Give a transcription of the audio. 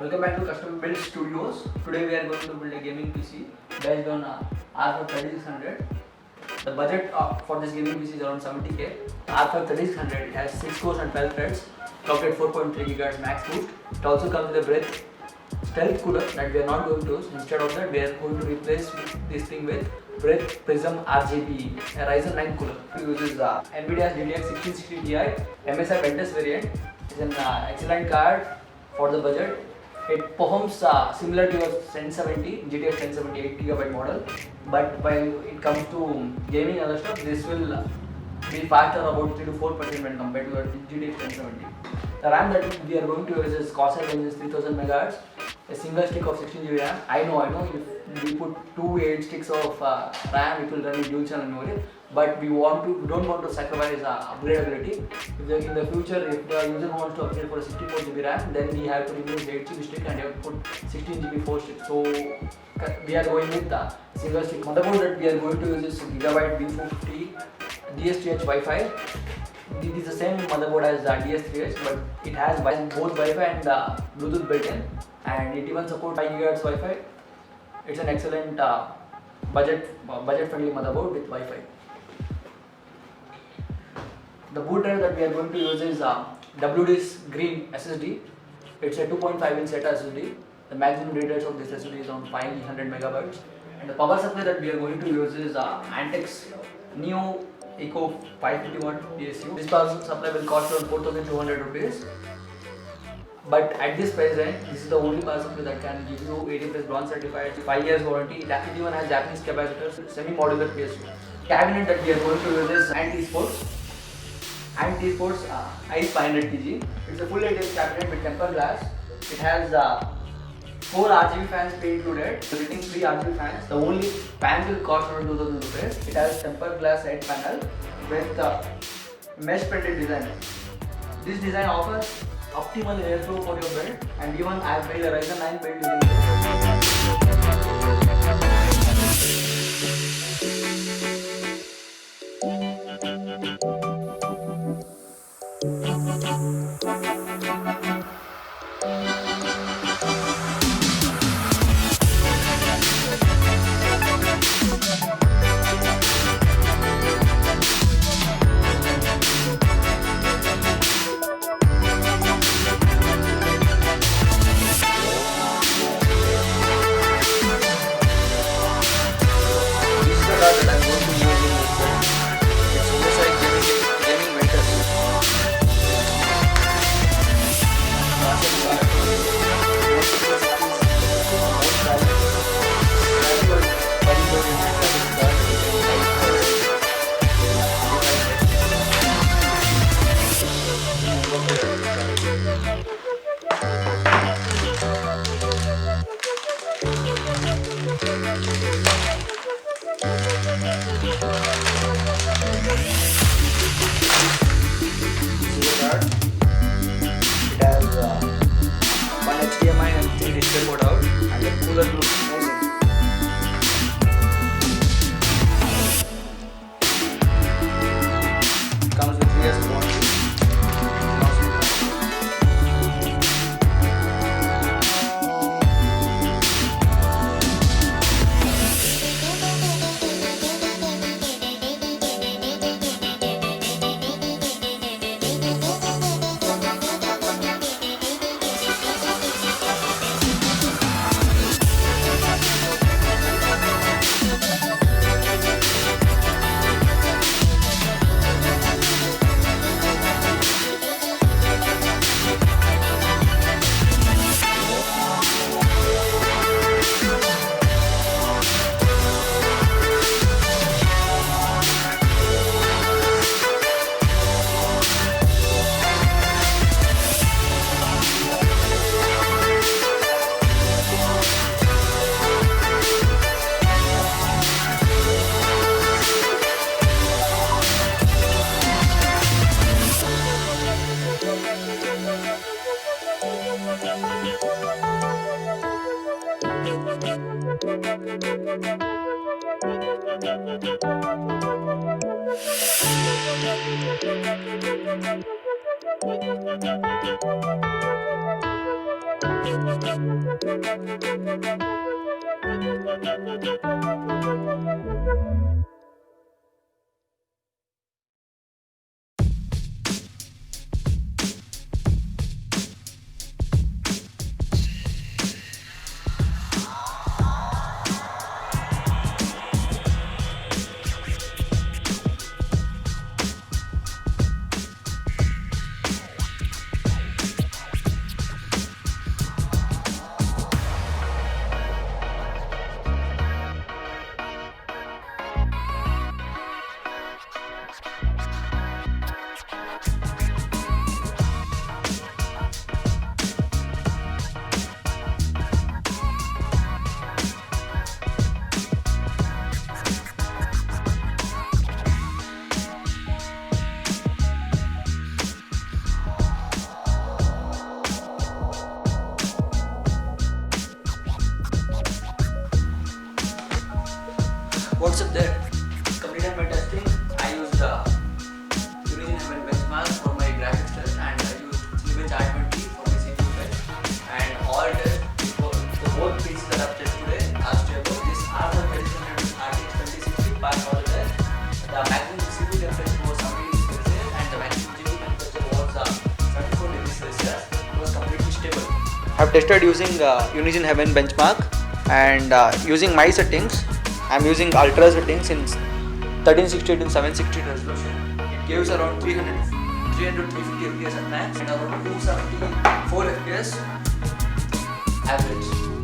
Welcome back to Custom Build Studios. Today we are going to build a gaming PC based on R5-3600. The budget for this gaming PC is around 70k. R5-3600, it has 6 cores and 12 threads, clocked at 4.3 GHz max boost. It also comes with a Wraith stealth cooler that we are not going to use. Instead of that, we are going to replace this thing with Wraith prism RGB, a Ryzen 9 cooler. It uses NVIDIA's GTX 1660 Ti MSI Ventus variant. It's an excellent card for the budget. It performs similar to your 1070 GTX 1070 8GB model, but when it comes to gaming and other stuff, this will be faster about 3 to 4% when compared to your GTX 1070. The RAM that we are going to use is corsair Vengence 3000 MHz, a single stick of 16GB RAM. I know if we put 2 8 sticks of RAM, it will run in dual channel memory, but we don't want to sacrifice upgradability. In the future, if the user wants to upgrade for a 64GB RAM, then we have to remove the 8GB stick and have to put 16GB 4 stick. So we are going with the single stick motherboard that we are going to use is Gigabyte B450 DS3H Wi-Fi. It is the same motherboard as DS3H, but it has both Wi-Fi and Bluetooth built in, and it even supports 5 GHz Wi-Fi. It's an excellent budget-friendly motherboard with Wi-Fi. The boot drive that we are going to use is WD's Green SSD. It's a 2.5-inch SATA SSD. The maximum read rate of this SSD is around 500 megabytes. And the power supply that we are going to use is Antec NEO ECO 550 watt PSU. This power supply will cost around 4,200 rupees. But at this price range, this is the only power supply that can give you 80 plus bronze certified, 5 years warranty. It even has Japanese capacitors, semi-modular PSU. Cabinet that we are going to use is AntEsports ICE-500TG. It's a full ATS cabinet with tempered glass. It has 4 RGB fans pre-included, fitting 3 RGB fans. The only fan will cost around 2,000 rupees. It has tempered glass side panel with mesh printed design. This design offers optimal airflow for your build, and even I have made a Ryzen 9 build using It has one HDMI and 3 display port out, and a cooler loop. Comes with 3 years warranty. What's up there? Completed my testing. I used Unison Heaven benchmark for my graphics test, and I used Vengence R20 for my CPU test. And all test, the both pieces that I've tested today are stable. This R3600 RTX 2060 passed all the test. The maximum CPU temperature was 70 degrees Celsius, and the maximum GPU temperature was 34 degrees Celsius. It was completely stable. I've tested using Unison Heaven benchmark and using my settings. I'm using ultra settings in 1360 to 760 resolution. It gives around 350 FPS at max and around 274 FPS average.